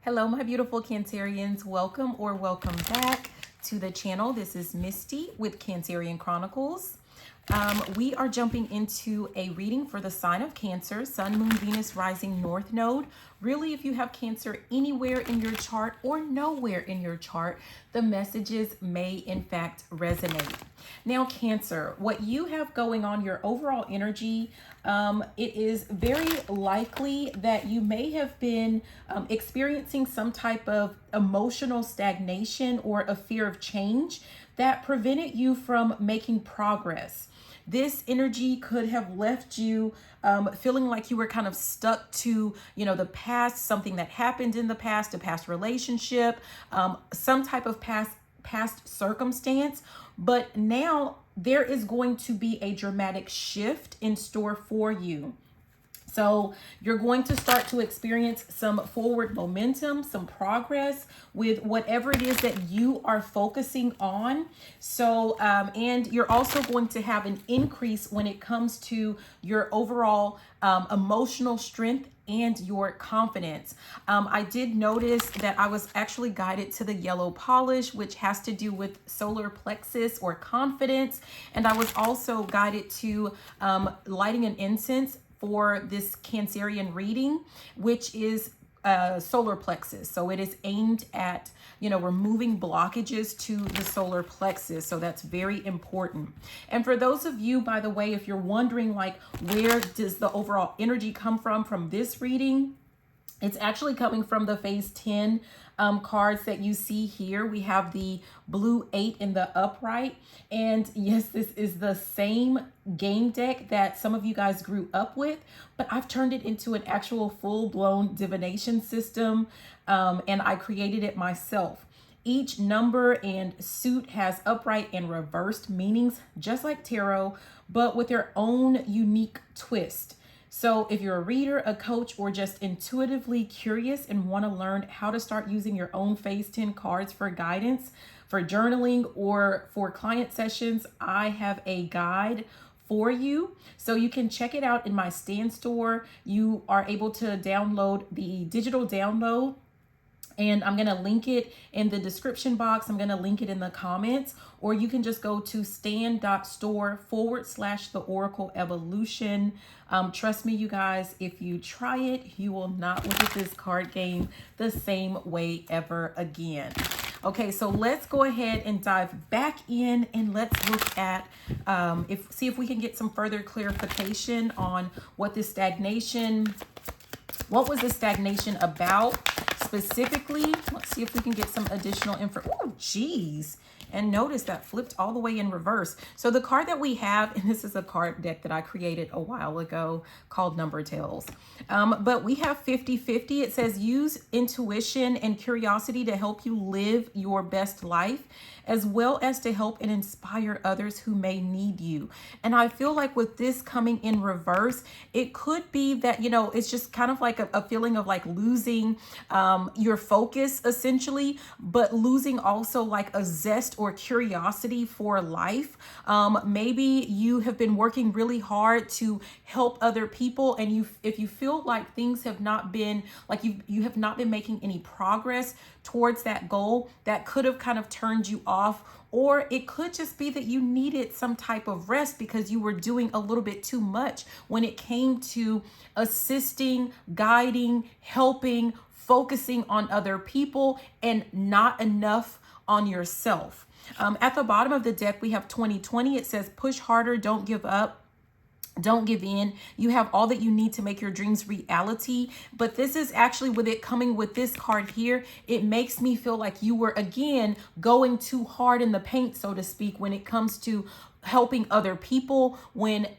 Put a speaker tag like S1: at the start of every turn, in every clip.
S1: Hello, my beautiful Cancerians. Welcome or welcome back to the channel. This is Misty with Cancerian Chronicles. We are jumping into a reading for the sign of Cancer, Sun, Moon, Venus, Rising, North Node. Really, if you have Cancer anywhere in your chart or nowhere in your chart, the messages may in fact resonate. Now, Cancer, what you have going on, your overall energy, it is very likely that you may have been experiencing some type of emotional stagnation or a fear of change that prevented you from making progress. This energy could have left you feeling like you were kind of stuck to, the past, something that happened in the past, a past relationship, some type of past circumstance. But now there is going to be a dramatic shift in store for you. So you're going to start to experience some forward momentum, some progress with whatever it is that you are focusing on. So, and you're also going to have an increase when it comes to your overall emotional strength and your confidence. I did notice that I was actually guided to the yellow polish, which has to do with solar plexus or confidence. And I was also guided to lighting an incense for this Cancerian reading, which is solar plexus. So it is aimed at, removing blockages to the solar plexus. So that's very important. And for those of you, by the way, if you're wondering, like, where does the overall energy come from this reading? It's actually coming from the phase 10 cards that you see here. We have the blue 8 in the upright. And yes, this is the same game deck that some of you guys grew up with, but I've turned it into an actual full-blown divination system, and I created it myself. Each number and suit has upright and reversed meanings, just like tarot, but with their own unique twist. So if you're a reader, a coach, or just intuitively curious and want to learn how to start using your own phase 10 cards for guidance, for journaling, or for client sessions, I have a guide for you. So you can check it out in my Stand store. You are able to download the digital download, and I'm going to link it in the description box. I'm going to link it in the comments, or you can just go to stand.store/the Oracle Evolution. Trust me, you guys, if you try it, you will not look at this card game the same way ever again. Okay, so let's go ahead and dive back in, and let's look at, see if we can get some further clarification on what was the stagnation about specifically. Let's see if we can get some additional info. Oh, geez. And notice that flipped all the way in reverse. So the card that we have, and this is a card deck that I created a while ago called Number Tales. But we have 50-50. It says use intuition and curiosity to help you live your best life, as well as to help and inspire others who may need you. And I feel like with this coming in reverse, it could be that, it's just kind of like a feeling of like losing your focus essentially, but losing also like a zest or curiosity for life. Maybe you have been working really hard to help other people, and if you feel like things have not been, like you have not been making any progress towards that goal, that could have kind of turned you off. Or it could just be that you needed some type of rest because you were doing a little bit too much when it came to assisting, guiding, helping, focusing on other people, and not enough on yourself. At the bottom of the deck, we have 2020. It says push harder, don't give up. Don't give in. You have all that you need to make your dreams reality. But this is actually, with it coming with this card here, it makes me feel like you were, again, going too hard in the paint, so to speak, when it comes to helping other people, when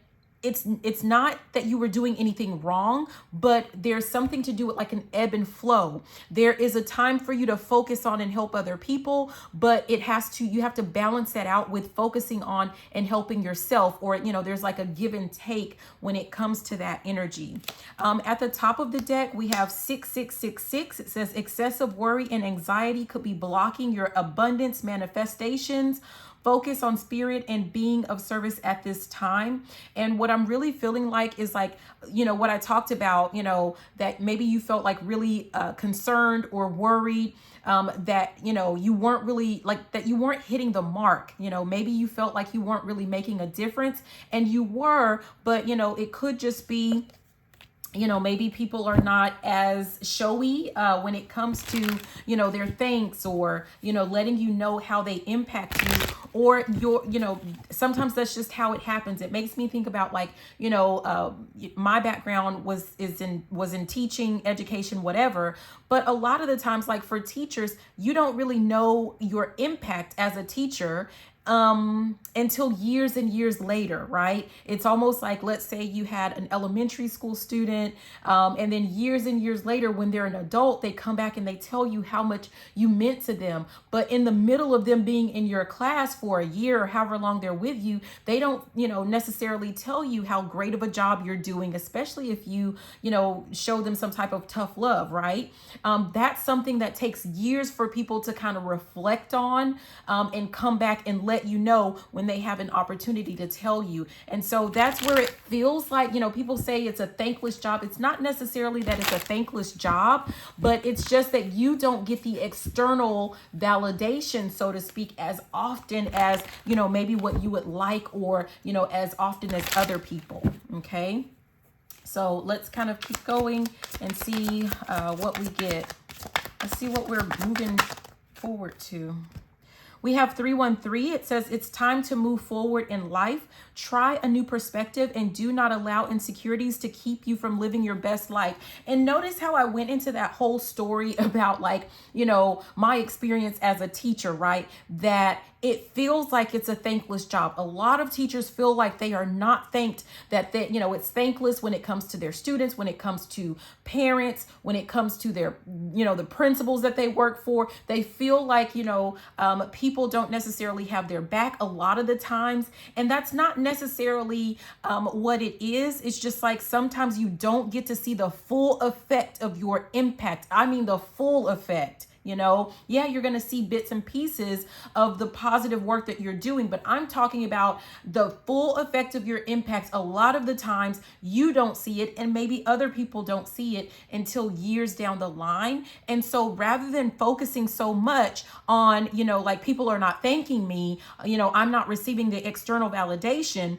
S1: it's not that you were doing anything wrong, but there's something to do with like an ebb and flow. There is a time for you to focus on and help other people, but you have to balance that out with focusing on and helping yourself, or, there's like a give and take when it comes to that energy. At the top of the deck, we have 6666. It says excessive worry and anxiety could be blocking your abundance manifestations. focus on spirit and being of service at this time. And what I'm really feeling like is like, what I talked about, that maybe you felt like really concerned or worried, that, you weren't really that you weren't hitting the mark. Maybe you felt like you weren't really making a difference, and you were, but, it could just be, maybe people are not as showy when it comes to, their thanks, or, letting you know how they impact you, or sometimes that's just how it happens. It makes me think about my background was in teaching, education, whatever. But a lot of the times, like for teachers, you don't really know your impact as a teacher until years and years later, right? It's almost like, let's say you had an elementary school student, and then years and years later, when they're an adult, they come back and they tell you how much you meant to them. But in the middle of them being in your class for a year or however long they're with you, they don't, necessarily tell you how great of a job you're doing, especially if you, show them some type of tough love, right? That's something that takes years for people to kind of reflect on, and come back and let you know when they have an opportunity to tell you. And so that's where it feels like, people say it's a thankless job. It's not necessarily that it's a thankless job, but it's just that you don't get the external validation, so to speak, as often as, maybe what you would like, or, as often as other people. Okay. So let's kind of keep going and see what we get. Let's see what we're moving forward to. We have 313. It says it's time to move forward in life. Try a new perspective and do not allow insecurities to keep you from living your best life. And notice how I went into that whole story about my experience as a teacher, right? That it feels like it's a thankless job. A lot of teachers feel like they are not thanked, that it's thankless when it comes to their students, when it comes to parents, when it comes to their, the principals that they work for. They feel like, people don't necessarily have their back a lot of the times. And that's not necessarily what it is. It's just like sometimes you don't get to see the full effect of your impact. I mean, the full effect. Yeah, you're going to see bits and pieces of the positive work that you're doing, but I'm talking about the full effect of your impact. A lot of the times you don't see it, and maybe other people don't see it until years down the line. And so rather than focusing so much on, people are not thanking me, I'm not receiving the external validation.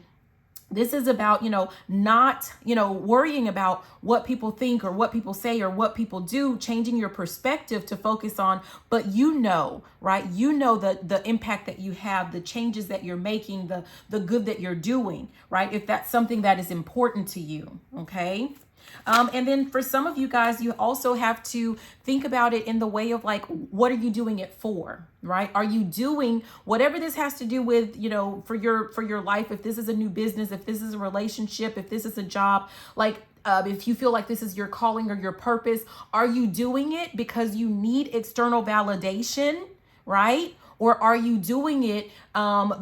S1: This is about, not, worrying about what people think or what people say or what people do, changing your perspective to focus on, but right? The impact that you have, the changes that you're making, the good that you're doing, right? If that's something that is important to you, okay? And then for some of you guys, you also have to think about it in the way of what are you doing it for, right? Are you doing whatever this has to do with, for your life? If this is a new business, if this is a relationship, if this is a job, if you feel like this is your calling or your purpose, are you doing it because you need external validation, right? Or are you doing it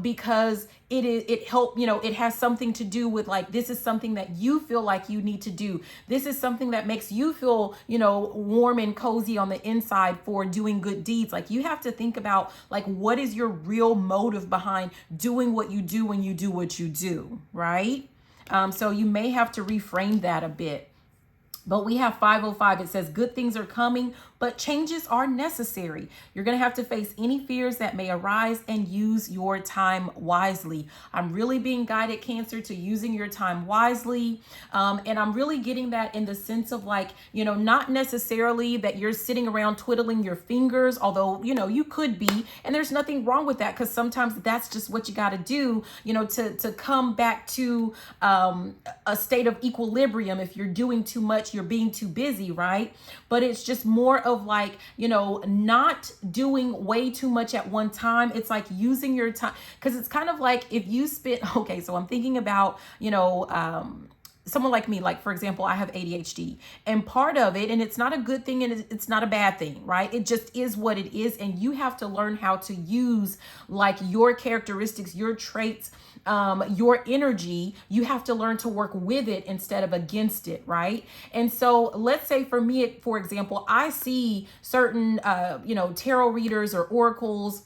S1: because it has something to do with this is something that you feel like you need to do. This is something that makes you feel, warm and cozy on the inside for doing good deeds. You have to think about what is your real motive behind doing what you do when you do what you do, right? So you may have to reframe that a bit. But we have 505. It says good things are coming, but changes are necessary. You're going to have to face any fears that may arise and use your time wisely. I'm really being guided, Cancer, to using your time wisely. And I'm really getting that in the sense of not necessarily that you're sitting around twiddling your fingers, although, you could be, and there's nothing wrong with that, because sometimes that's just what you got to do, to come back to a state of equilibrium. If you're doing too much, you're being too busy, right? But it's just more of not doing way too much at one time. It's using your time, because it's kind of if you okay, so I'm thinking about, someone like me, for example, I have ADHD, and part of it, and it's not a good thing and it's not a bad thing, right? It just is what it is. And you have to learn how to use your characteristics, your traits, your energy. You have to learn to work with it instead of against it, right? And so let's say for me, for example, I see certain, tarot readers or oracles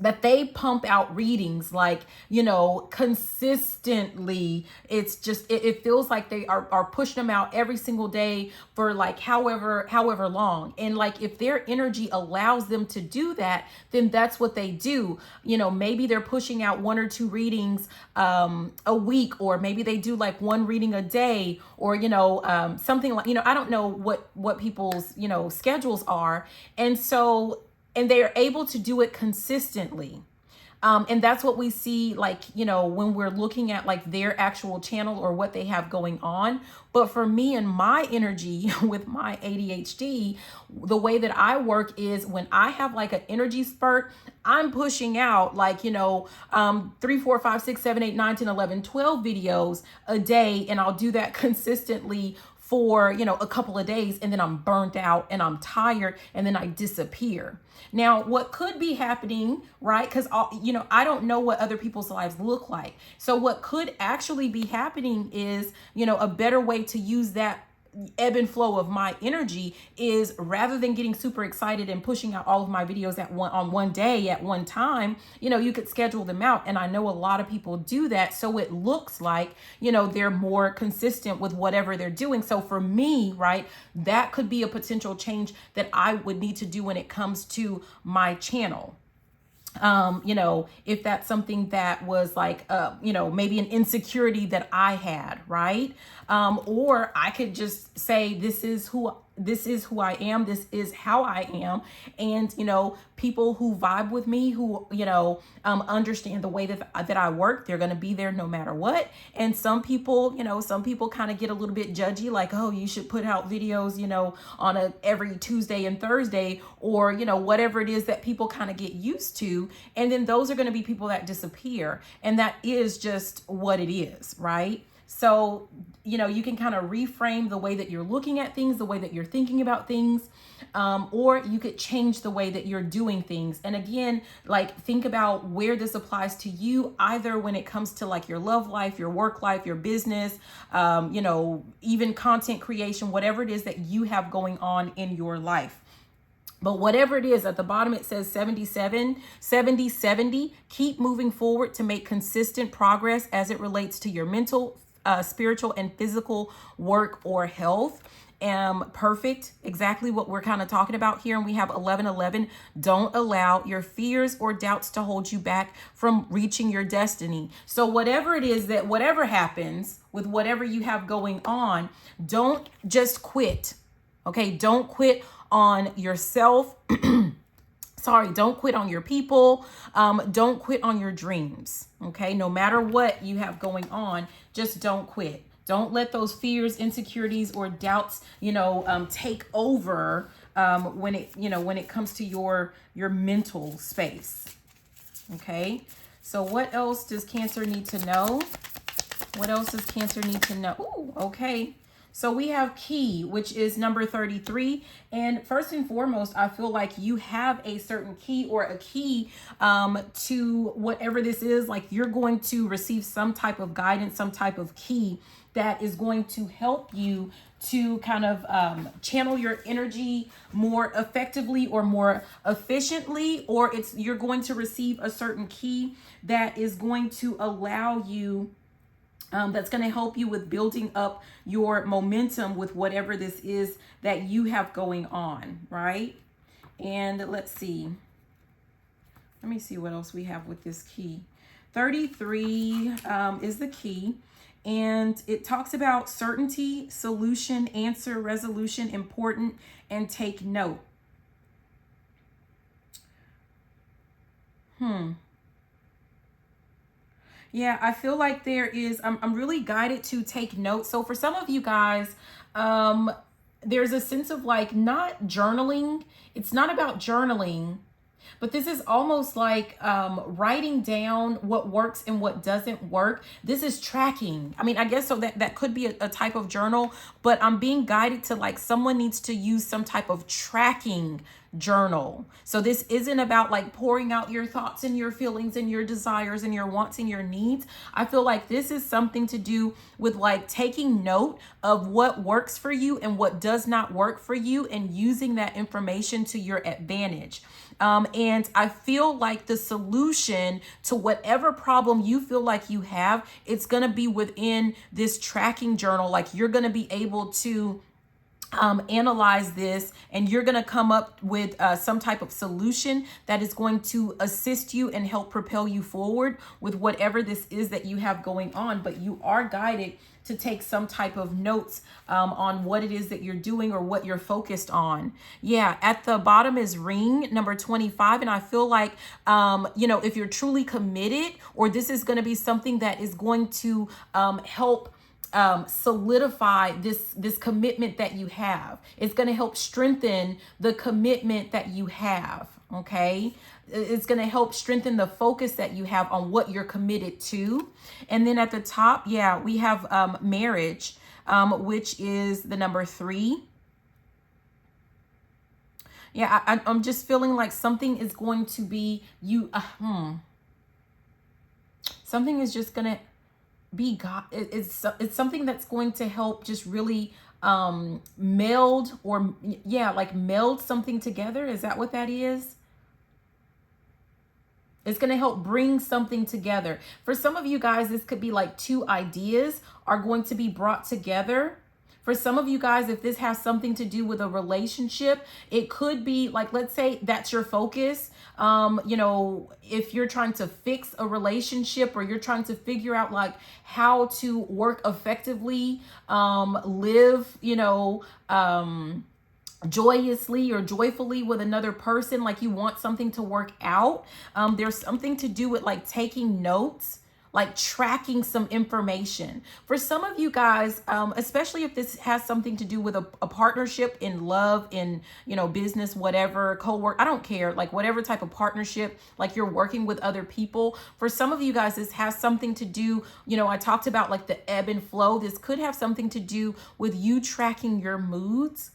S1: that they pump out readings like, you know, consistently. It's just, it feels like they are pushing them out every single day for like however long. And like, if their energy allows them to do that, then that's what they do. You know, maybe they're pushing out 1 or 2 readings a week, or maybe they do like 1 reading a day, or, you know, something like, you know, I don't know what people's, you know, schedules are. And so, and they are able to do it consistently. And that's what we see, like, you know, when we're looking at like their actual channel or what they have going on. But for me and my energy with my ADHD, the way that I work is when I have like an energy spurt, I'm pushing out like, you know, 3, 4, 5, 6, 7, 8, 9, 10, 11, 12 videos a day. And I'll do that consistently for, you know, a couple of days, and then I'm burnt out and I'm tired, and then I disappear. Now, what could be happening, right? Because, you know, I don't know what other people's lives look like. So what could actually be happening is, you know, a better way to use that ebb and flow of my energy is, rather than getting super excited and pushing out all of my videos on one day at one time, you know, you could schedule them out. And I know a lot of people do that. So it looks like, you know, they're more consistent with whatever they're doing. So for me, right, that could be a potential change that I would need to do when it comes to my channel. You know, if that's something that was like, you know, maybe an insecurity that I had, right? Or I could just say, this is who I am. This is how I am. And, you know, people who vibe with me, who, you know, understand the way that I work, they're going to be there no matter what. And some people, you know, some people kind of get a little bit judgy, like, oh, you should put out videos, you know, on every Tuesday and Thursday, or, you know, whatever it is that people kind of get used to. And then those are going to be people that disappear. And that is just what it is, right? So, you know, you can kind of reframe the way that you're looking at things, the way that you're thinking about things, or you could change the way that you're doing things. And again, like, think about where this applies to you, either when it comes to like your love life, your work life, your business, you know, even content creation, whatever it is that you have going on in your life. But whatever it is, at the bottom it says 70. Keep moving forward to make consistent progress as it relates to your mental, spiritual, and physical work or health. Perfect. Exactly what we're kind of talking about here. And we have 11:11. Don't allow your fears or doubts to hold you back from reaching your destiny. So whatever it is, that whatever happens with whatever you have going on, don't just quit. Okay. Don't quit on yourself. Don't quit on your people. Don't quit on your dreams. Okay. No matter what you have going on, just don't quit. Don't let those fears, insecurities, or doubts, you know, take over when it comes to your mental space. Okay. So what else does Cancer need to know? What else does Cancer need to know? Ooh, okay. So we have key, which is number 33. And first and foremost, I feel like you have a certain key, or a key to whatever this is. Like, you're going to receive some type of guidance, some type of key that is going to help you to kind of channel your energy more effectively or more efficiently, or you're going to receive a certain key that is going to allow you that's going to help you with building up your momentum with whatever this is that you have going on, right? And let's see. Let me see what else we have with this key. 33 is the key. And it talks about certainty, solution, answer, resolution, important, and take note. Yeah, I feel like there is, I'm really guided to take notes. So for some of you guys, there's a sense of like not journaling. It's not about journaling, but this is almost like writing down what works and what doesn't work. This is tracking. I mean, I guess so that could be a type of journal, but I'm being guided to like someone needs to use some type of tracking journal. So this isn't about like pouring out your thoughts and your feelings and your desires and your wants and your needs. I feel like this is something to do with like taking note of what works for you and what does not work for you and using that information to your advantage. And I feel like the solution to whatever problem you feel like you have, it's going to be within this tracking journal. Like you're going to be able to analyze this, and you're going to come up with some type of solution that is going to assist you and help propel you forward with whatever this is that you have going on. But you are guided to take some type of notes on what it is that you're doing or what you're focused on. Yeah, at the bottom is ring number 25. And I feel like, if you're truly committed, or this is going to be something that is going to help solidify this commitment that you have. It's going to help strengthen the commitment that you have. Okay. It's going to help strengthen the focus that you have on what you're committed to. And then at the top, yeah, we have marriage, which is the number 3. Yeah, I'm just feeling like something is going to be something is just going to be God. It's something that's going to help just really meld, or like meld something together. Is that what that is? It's going to help bring something together. For some of you guys, this could be like 2 ideas are going to be brought together. For some of you guys, if this has something to do with a relationship, it could be like, let's say that's your focus. If you're trying to fix a relationship, or you're trying to figure out like how to work effectively, live, joyously or joyfully with another person, like you want something to work out. There's something to do with like taking notes, like tracking some information. For some of you guys, especially if this has something to do with a partnership in love, in, business, whatever, co-work, I don't care, like whatever type of partnership, like you're working with other people. For some of you guys, this has something to do, I talked about like the ebb and flow. This could have something to do with you tracking your moods.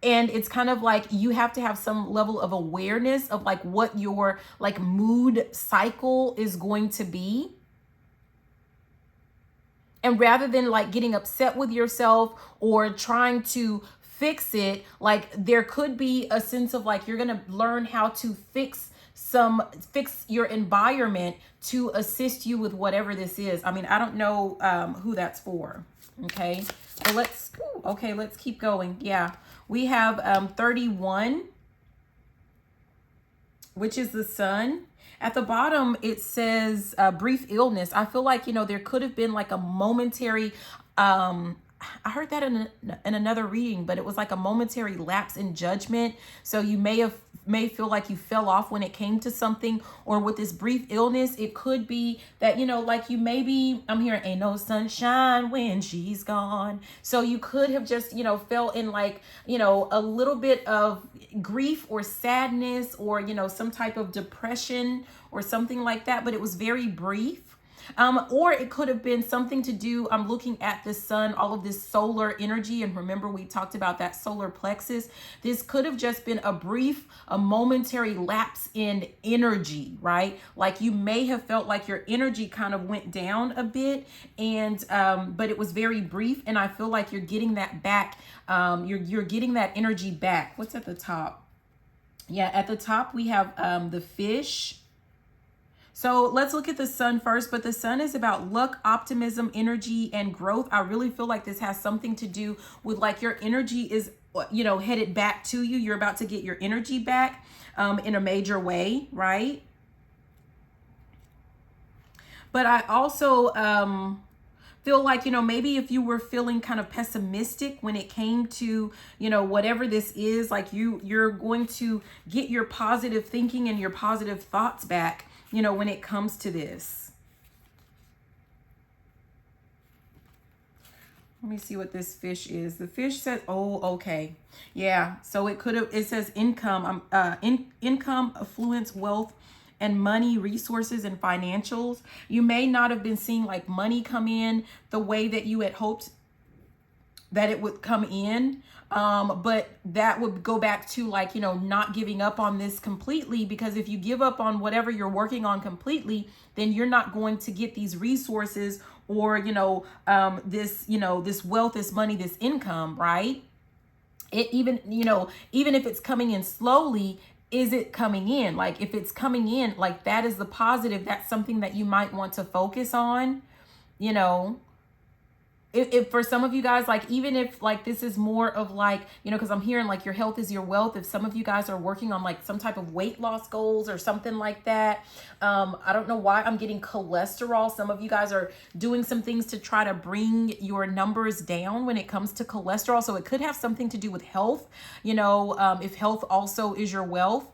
S1: And it's kind of like you have to have some level of awareness of like what your like mood cycle is going to be. And rather than like getting upset with yourself or trying to fix it, like there could be a sense of like you're going to learn how to fix your environment to assist you with whatever this is. I mean, I don't know who that's for. Okay. So let's keep going. Yeah. We have 31, which is the sun. At the bottom, it says brief illness. I feel like, there could have been like a momentary, I heard that in another reading, but it was like a momentary lapse in judgment. So you may feel like you fell off when it came to something, or with this brief illness, it could be that, like you maybe, I'm hearing ain't no sunshine when she's gone. So you could have just, fell in like, a little bit of grief or sadness, or, some type of depression or something like that, but it was very brief. Or it could have been something to do, I'm looking at the sun, all of this solar energy. And remember, we talked about that solar plexus. This could have just been a momentary lapse in energy, right? Like you may have felt like your energy kind of went down a bit, and but it was very brief. And I feel like you're getting that back. You're getting that energy back. What's at the top? Yeah, at the top we have the fish. So let's look at the sun first, but the sun is about luck, optimism, energy, and growth. I really feel like this has something to do with like your energy is, headed back to you. You're about to get your energy back in a major way, right? But I also feel like, maybe if you were feeling kind of pessimistic when it came to, whatever this is, like you're going to get your positive thinking and your positive thoughts back, when it comes to this. Let me see what this fish is. The fish says, oh, okay. Yeah. So it says income, income, affluence, wealth, and money, resources, and financials. You may not have been seeing like money come in the way that you had hoped that it would come in. But that would go back to like, not giving up on this completely, because if you give up on whatever you're working on completely, then you're not going to get these resources or, this wealth, this money, this income, right? It even if it's coming in slowly, is it coming in? Like if it's coming in, like that is the positive. That's something that you might want to focus on, if for some of you guys, like even if like this is more of like, because I'm hearing like your health is your wealth. If some of you guys are working on like some type of weight loss goals or something like that, I don't know why I'm getting cholesterol. Some of you guys are doing some things to try to bring your numbers down when it comes to cholesterol. So it could have something to do with health, if health also is your wealth.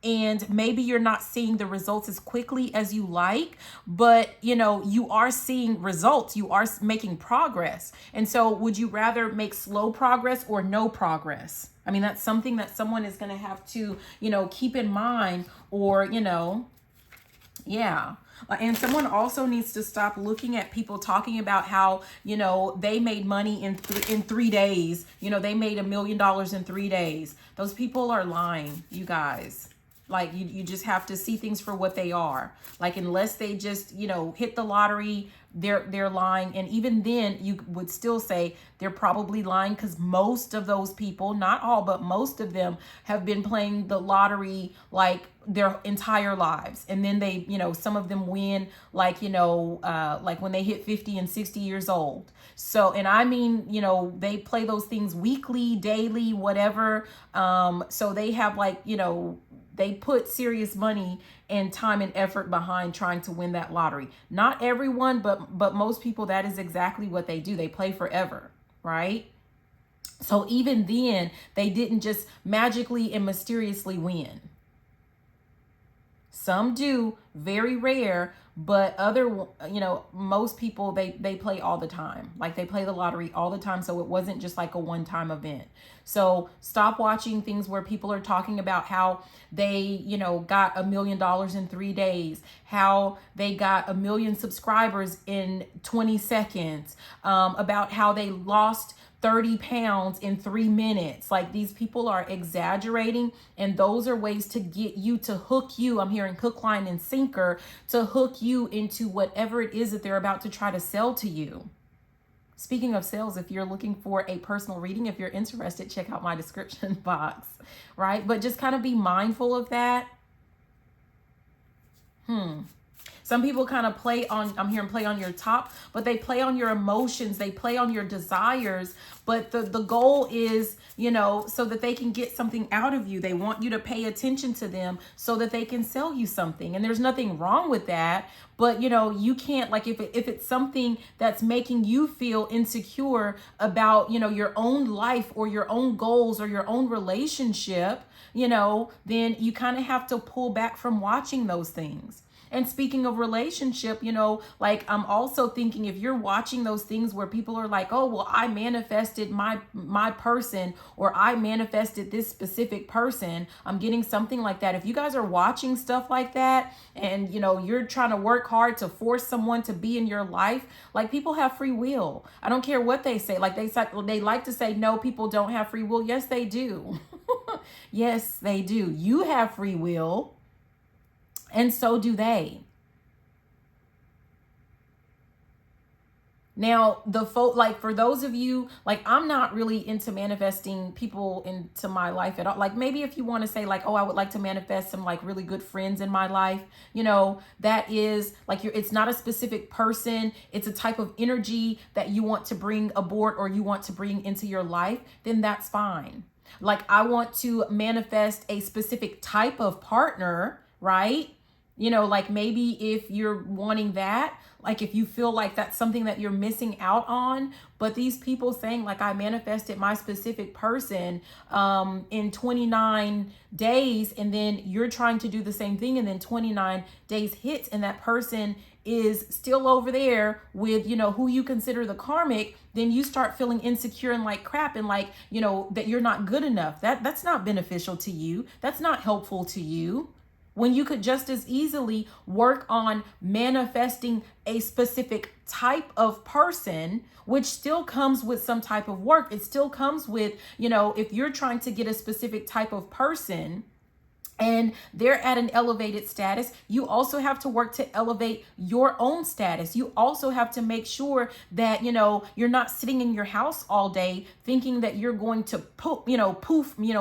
S1: And maybe you're not seeing the results as quickly as you like, but you are seeing results, you are making progress. And so would you rather make slow progress or no progress? I mean, that's something that someone is going to have to, keep in mind, or, yeah. And someone also needs to stop looking at people talking about how, they made money in 3 days. They made $1 million in 3 days. Those people are lying, you guys. Like you just have to see things for what they are. Like unless they just, hit the lottery, they're lying. And even then you would still say they're probably lying, because most of those people, not all, but most of them have been playing the lottery like their entire lives. And then they, some of them win like, like when they hit 50 and 60 years old. So, and I mean, they play those things weekly, daily, whatever. So they have like, they put serious money and time and effort behind trying to win that lottery. Not everyone, but most people, that is exactly what they do. They play forever, right? So even then, they didn't just magically and mysteriously win. Some do, very rare, but most people, they play all the time. Like they play the lottery all the time. So it wasn't just like a one-time event. So stop watching things where people are talking about how they, got $1 million in 3 days, how they got 1 million subscribers in 20 seconds, about how they lost 30 pounds in 3 minutes. Like these people are exaggerating, and those are ways to get you, to hook you. I'm hearing hook, line, and sinker, to hook you into whatever it is that they're about to try to sell to you. Speaking of sales, if you're looking for a personal reading, if you're interested, check out my description box, right? But just kind of be mindful of that. Some people kind of play on, I'm hearing play on your top, but they play on your emotions. They play on your desires. But the goal is, so that they can get something out of you. They want you to pay attention to them so that they can sell you something. And there's nothing wrong with that. But, you can't, like, if it's something that's making you feel insecure about, your own life or your own goals or your own relationship, then you kind of have to pull back from watching those things. And speaking of relationship, like I'm also thinking, if you're watching those things where people are like, oh, well, I manifested my person, or I manifested this specific person, I'm getting something like that. If you guys are watching stuff like that, and you're trying to work hard to force someone to be in your life, like people have free will. I don't care what they say. Like they like to say, no, people don't have free will. Yes, they do. Yes, they do. You have free will. And so do they. Now, like for those of you, like I'm not really into manifesting people into my life at all. Like maybe if you want to say like, oh, I would like to manifest some like really good friends in my life, that is like it's not a specific person. It's a type of energy that you want to bring aboard or you want to bring into your life, then that's fine. Like I want to manifest a specific type of partner, right? Like maybe if you're wanting that, like if you feel like that's something that you're missing out on, but these people saying like I manifested my specific person in 29 days, and then you're trying to do the same thing, and then 29 days hits and that person is still over there with, who you consider the karmic, then you start feeling insecure and like crap, and like, that you're not good enough. That's not beneficial to you. That's not helpful to you. when you could just as easily work on manifesting a specific type of person, which still comes with some type of work. It still comes with, if you're trying to get a specific type of person and they're at an elevated status, you also have to work to elevate your own status. You also have to make sure that, you're not sitting in your house all day thinking that you're going to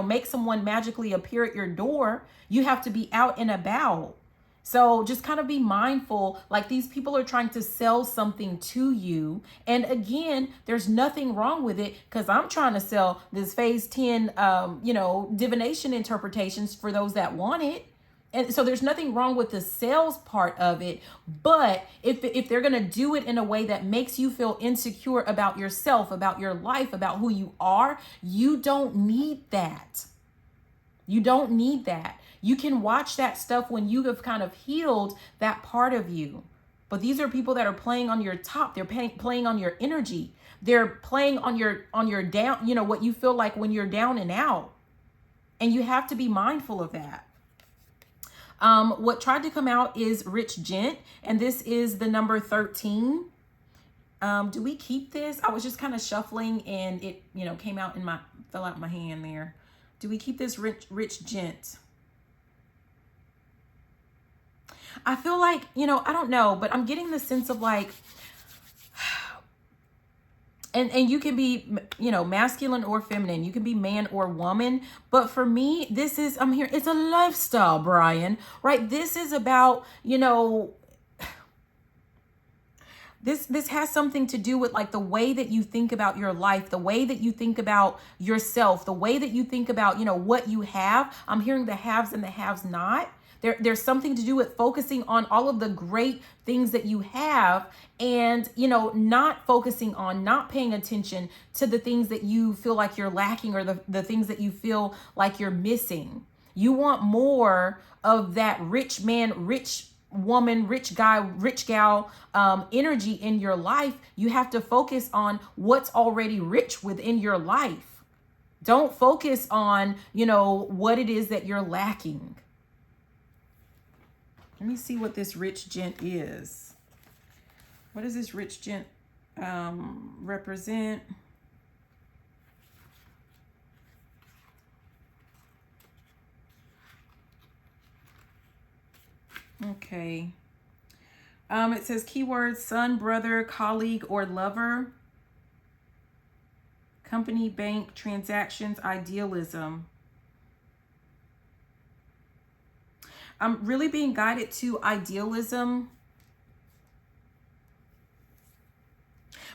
S1: make someone magically appear at your door. You have to be out and about. So just kind of be mindful, like these people are trying to sell something to you. And again, there's nothing wrong with it, because I'm trying to sell this phase 10, divination interpretations for those that want it. And so there's nothing wrong with the sales part of it. But if they're going to do it in a way that makes you feel insecure about yourself, about your life, about who you are, you don't need that. You don't need that. You can watch that stuff when you have kind of healed that part of you. But these are people that are playing on your top. They're playing on your energy. They're playing on your down, what you feel like when you're down and out. And you have to be mindful of that. What tried to come out is Rich Gent, and this is the number 13. Do we keep this? I was just kind of shuffling and it, fell out my hand there. Do we keep this Rich Gent? I feel like, I don't know, but I'm getting the sense of like, and you can be, masculine or feminine. You can be man or woman. But for me, I'm here. It's a lifestyle, Brian, right? This is about, this has something to do with like the way that you think about your life, the way that you think about yourself, the way that you think about, what you have. I'm hearing the haves and the haves not. There's something to do with focusing on all of the great things that you have and, not focusing on, not paying attention to the things that you feel like you're lacking or the things that you feel like you're missing. You want more of that rich man, rich woman, rich guy, rich gal energy in your life. You have to focus on what's already rich within your life. Don't focus on, what it is that you're lacking. Let me see what this rich gent is. What does this rich gent represent? Okay. It says keyword son, brother, colleague, or lover. Company, bank, transactions, idealism. I'm really being guided to idealism,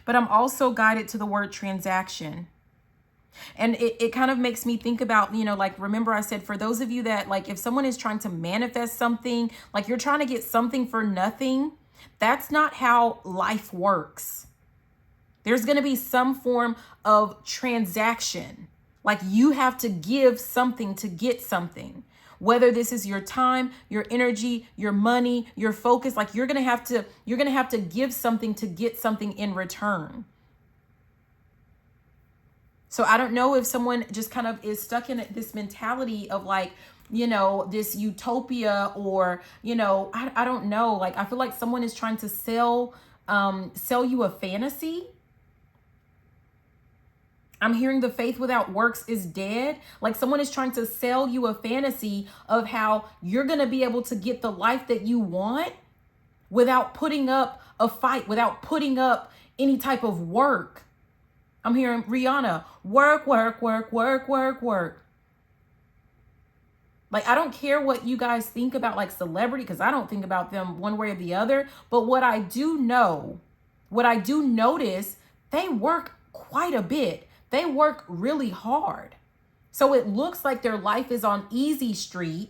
S1: but I'm also guided to the word transaction. And it kind of makes me think about, like, remember I said, for those of you that, like, if someone is trying to manifest something, like you're trying to get something for nothing, that's not how life works. There's going to be some form of transaction. Like you have to give something to get something. Whether this is your time, your energy, your money, your focus, like you're going to have to give something to get something in return. So I don't know if someone just kind of is stuck in this mentality of like, this utopia or, I don't know. Like, I feel like someone is trying to sell you a fantasy. I'm hearing the faith without works is dead. Like someone is trying to sell you a fantasy of how you're going to be able to get the life that you want without putting up a fight, without putting up any type of work. I'm hearing Rihanna, work, work, work, work, work, work. Like, I don't care what you guys think about like celebrity, because I don't think about them one way or the other. But what I do notice, they work quite a bit. They work really hard. So it looks like their life is on easy street.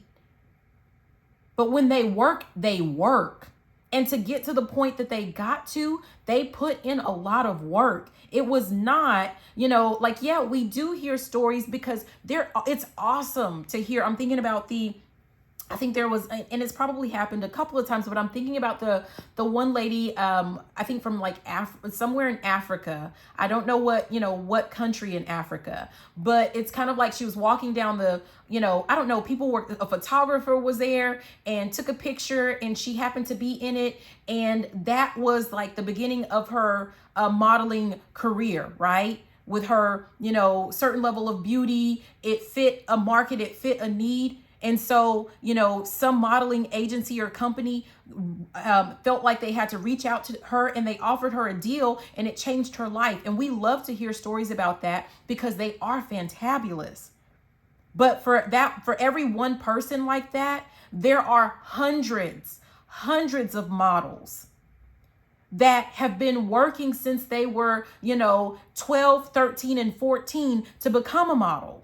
S1: But when they work, they work. And to get to the point that they got to, they put in a lot of work. It was not, like, yeah, we do hear stories because it's awesome to hear. I'm thinking about the I think there was, and it's probably happened a couple of times, but I'm thinking about the one lady, I think from like somewhere in Africa. I don't know what country in Africa, but it's kind of like she was walking down I don't know, a photographer was there and took a picture, and she happened to be in it. And that was like the beginning of her modeling career, right? With her, certain level of beauty, it fit a market, it fit a need. And so, some modeling agency or company felt like they had to reach out to her, and they offered her a deal, and it changed her life. And we love to hear stories about that because they are fantabulous. But for every one person like that, there are hundreds of models that have been working since they were, 12, 13, and 14 to become a model.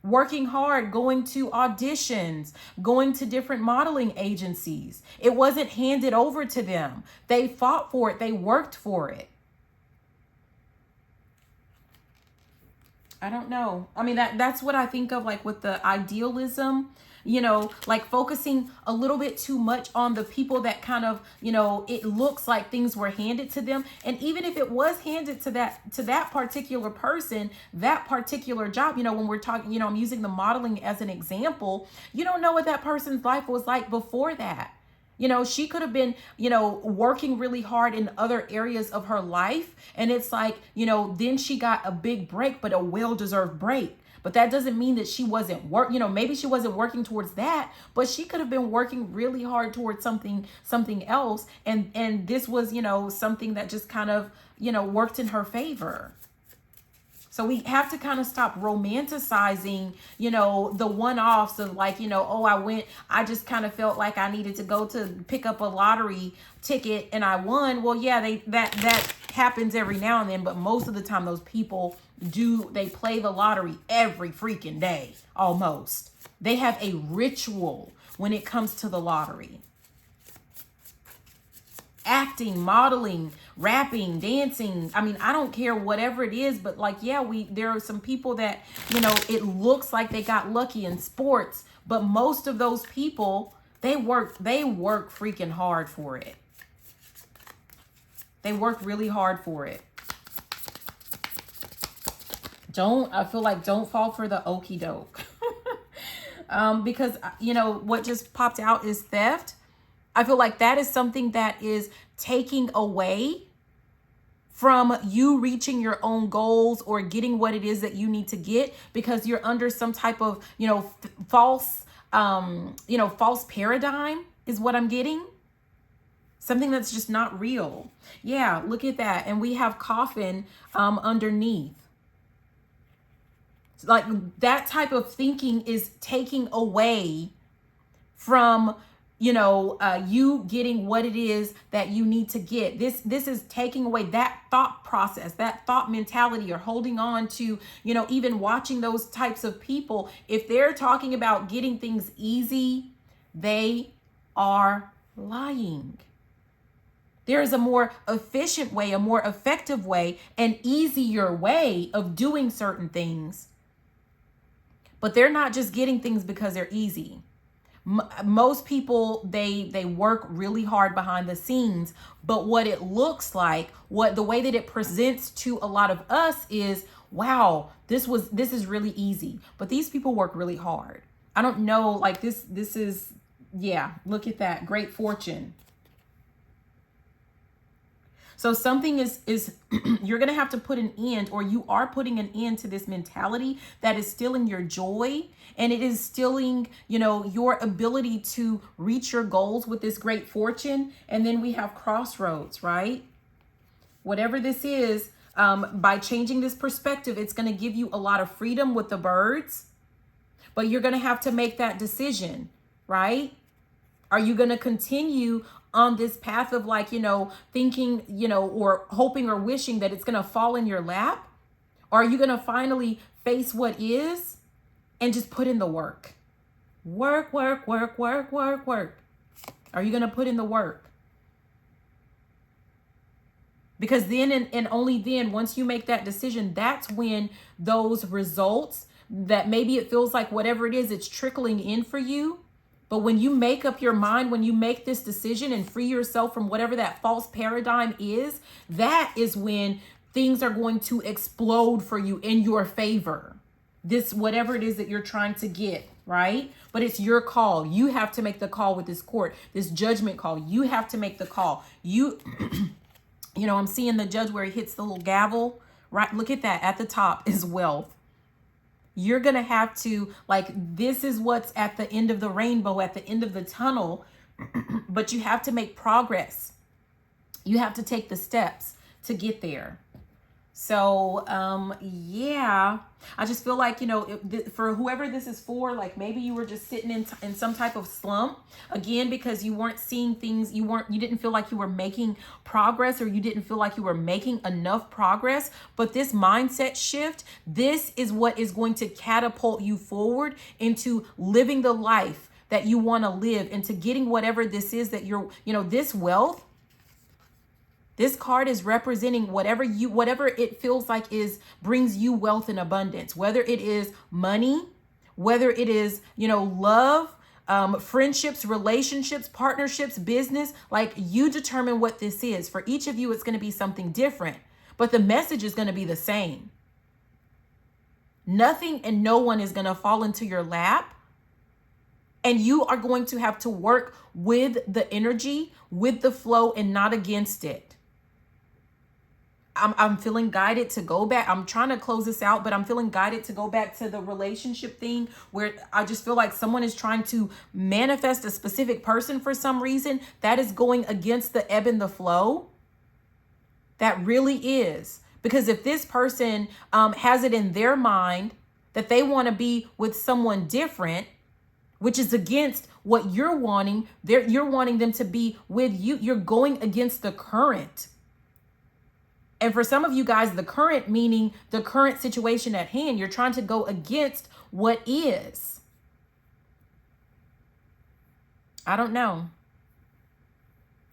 S1: Working hard, going to auditions, going to different modeling agencies. It wasn't handed over to them. They fought for it. They worked for it. I don't know. I mean, that's what I think of, like with the idealism, like focusing a little bit too much on the people that kind of, it looks like things were handed to them. And even if it was handed to that particular person, that particular job, when we're talking, I'm using the modeling as an example, you don't know what that person's life was like before that. She could have been, working really hard in other areas of her life. And it's like, then she got a big break, but a well-deserved break. But that doesn't mean that she wasn't maybe she wasn't working towards that, but she could have been working really hard towards something else. And this was, something that just kind of, worked in her favor. So we have to kind of stop romanticizing, the one-offs of like, I just kind of felt like I needed to go to pick up a lottery ticket and I won. Well, yeah, that happens every now and then, but most of the time those people they play the lottery every freaking day, almost. They have a ritual when it comes to the lottery. Acting, modeling, rapping, dancing. I mean, I don't care, whatever it is, but like, yeah, there are some people that, it looks like they got lucky in sports, but most of those people, they work freaking hard for it. They work really hard for it. I feel like don't fall for the okie doke. Because, what just popped out is theft. I feel like that is something that is taking away from you reaching your own goals or getting what it is that you need to get, because you're under some type of, false paradigm is what I'm getting. Something that's just not real. Yeah, look at that. And we have coffin underneath. Like that type of thinking is taking away from, you getting what it is that you need to get. This is taking away that thought process, that thought mentality, or holding on to, even watching those types of people. If they're talking about getting things easy, they are lying. There is a more efficient way, a more effective way, an easier way of doing certain things. But they're not just getting things because they're easy. Most people, they work really hard behind the scenes, but what it looks like, the way that it presents to a lot of us is, wow, this is really easy. But these people work really hard. I don't know, like this is, yeah, look at that, great fortune. So something is you're going to have to put an end, or you are putting an end to this mentality that is stealing your joy, and it is stealing, your ability to reach your goals with this great fortune. And then we have crossroads, right? Whatever this is, by changing this perspective, it's going to give you a lot of freedom with the birds, but you're going to have to make that decision, right? Are you going to continue on this path of like, thinking, or hoping or wishing that it's going to fall in your lap? Or are you going to finally face what is and just put in the work? Work. Are you going to put in the work? Because then and only then, once you make that decision, that's when those results that maybe it feels like whatever it is, it's trickling in for you. But when you make up your mind, when you make this decision and free yourself from whatever that false paradigm is, that is when things are going to explode for you in your favor. This, whatever it is that you're trying to get, right? But it's your call. You have to make the call with this court, this judgment call. You have to make the call. You know, I'm seeing the judge where he hits the little gavel, right? Look at that. At the top is wealth. You're going to have to, like, this is what's at the end of the rainbow, at the end of the tunnel, but you have to make progress. You have to take the steps to get there. So, yeah, I just feel like, you know, for whoever this is for, like maybe you were just sitting in some type of slump again, because you weren't seeing things. You didn't feel like you were making progress, or you didn't feel like you were making enough progress. But this mindset shift, this is what is going to catapult you forward into living the life that you want to live, into getting whatever this is that you're, you know, this wealth. This card is representing whatever it feels like brings you wealth and abundance, whether it is money, whether it is, you know, love, friendships, relationships, partnerships, business. Like, you determine what this is. For each of you, it's going to be something different, but the message is going to be the same. Nothing and no one is going to fall into your lap. And you are going to have to work with the energy, with the flow, and not against it. I'm feeling guided to go back. I'm trying to close this out, but I'm feeling guided to go back to the relationship thing, where I just feel like someone is trying to manifest a specific person for some reason that is going against the ebb and the flow. That really is. Because if this person has it in their mind that they want to be with someone different, which is against what you're wanting, you're wanting them to be with you. You're going against the current. And for some of you guys, the current meaning the current situation at hand, you're trying to go against what is. I don't know.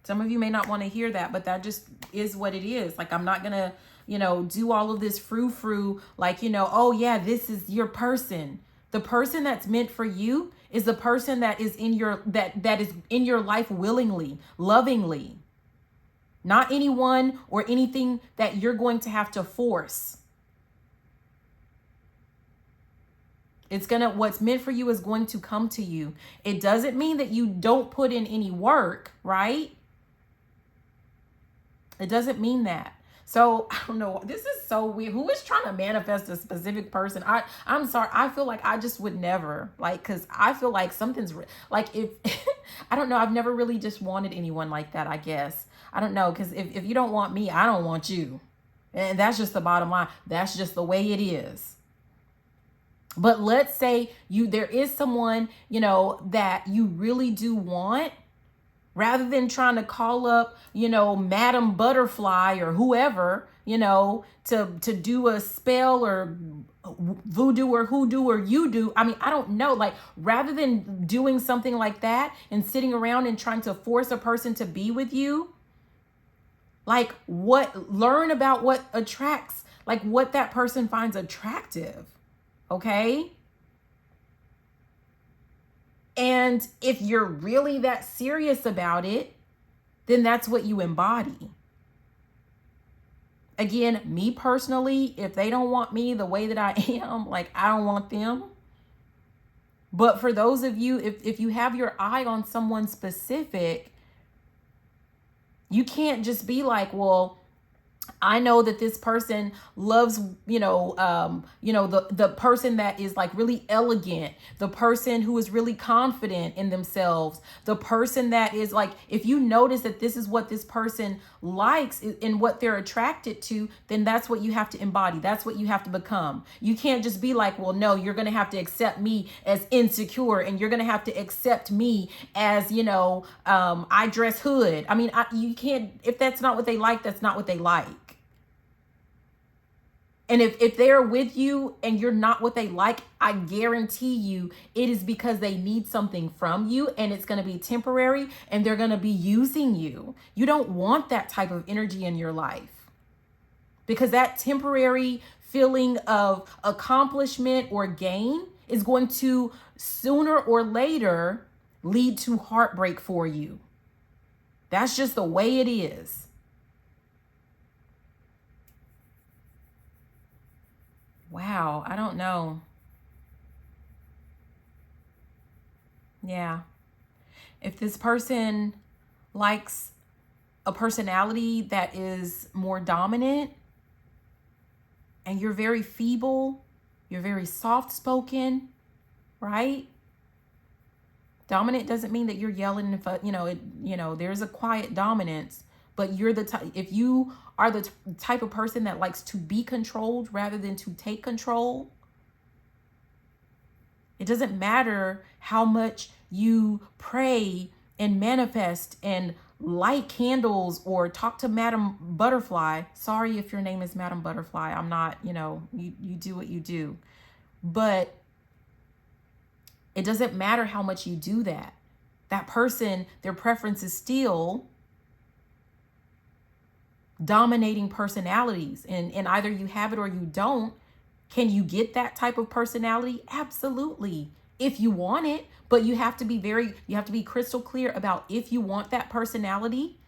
S1: Some of you may not want to hear that, but that just is what it is. Like, I'm not going to, you know, do all of this frou-frou, like, you know, oh yeah, this is your person. The person that's meant for you is the person that is in your, that is in your life willingly, lovingly. Not anyone or anything that you're going to have to force. What's meant for you is going to come to you. It doesn't mean that you don't put in any work, right? It doesn't mean that. So I don't know. This is so weird. Who is trying to manifest a specific person? I'm sorry. I feel like I just would never, like, cause I feel like something's like, if I don't know. I've never really just wanted anyone like that, I guess. I don't know. Cause if you don't want me, I don't want you. And that's just the bottom line. That's just the way it is. But let's say there is someone, you know, that you really do want. Rather than trying to call up, you know, Madam Butterfly or whoever, you know, to do a spell or voodoo or hoodoo or you do. I mean, I don't know. Like, rather than doing something like that and sitting around and trying to force a person to be with you, like, learn about what attracts, like what that person finds attractive. Okay. And if you're really that serious about it, then that's what you embody. Again, me personally, if they don't want me the way that I am, like, I don't want them. But for those of you, if you have your eye on someone specific, you can't just be like, well, I know that this person loves, the person that is like really elegant, the person who is really confident in themselves, the person that is like, if you notice that this is what this person likes and what they're attracted to, then that's what you have to embody. That's what you have to become. You can't just be like, well, no, you're going to have to accept me as insecure, and you're going to have to accept me as, I dress hood. I mean, you can't, if that's not what they like, that's not what they like. And if they're with you and you're not what they like, I guarantee you it is because they need something from you, and it's going to be temporary, and they're going to be using you. You don't want that type of energy in your life, because that temporary feeling of accomplishment or gain is going to sooner or later lead to heartbreak for you. That's just the way it is. Wow, I don't know. Yeah. If this person likes a personality that is more dominant and you're very feeble, you're very soft-spoken, right? Dominant doesn't mean that you're yelling, there's a quiet dominance, but you're the type, if you are the type of person that likes to be controlled rather than to take control, it doesn't matter how much you pray and manifest and light candles or talk to Madam Butterfly. Sorry if your name is Madam Butterfly. I'm not, you do what you do. But it doesn't matter how much you do that. That person, their preference is still dominating personalities. And either you have it or you don't. Can you get that type of personality? Absolutely. If you want it, but you have to be crystal clear about if you want that personality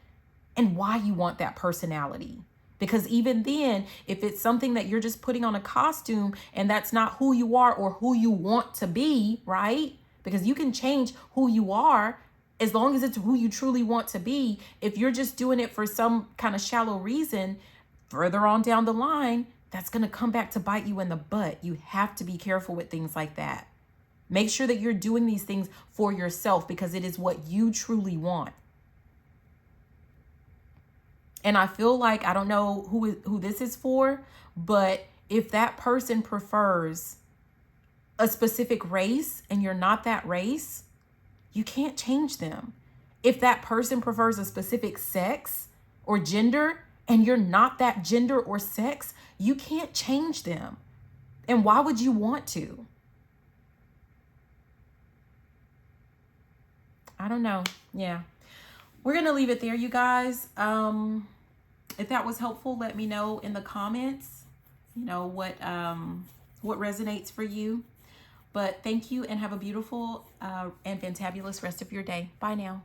S1: and why you want that personality. Because even then, if it's something that you're just putting on a costume and that's not who you are or who you want to be, right? Because you can change who you are as long as it's who you truly want to be. If you're just doing it for some kind of shallow reason, further on down the line, that's going to come back to bite you in the butt. You have to be careful with things like that. Make sure that you're doing these things for yourself because it is what you truly want. And I feel like, I don't know who this is for, but if that person prefers a specific race and you're not that race, you can't change them. If that person prefers a specific sex or gender and you're not that gender or sex, you can't change them. And why would you want to? I don't know. Yeah. We're going to leave it there, you guys. If that was helpful, let me know in the comments, what resonates for you. But thank you and have a beautiful and fantabulous rest of your day. Bye now.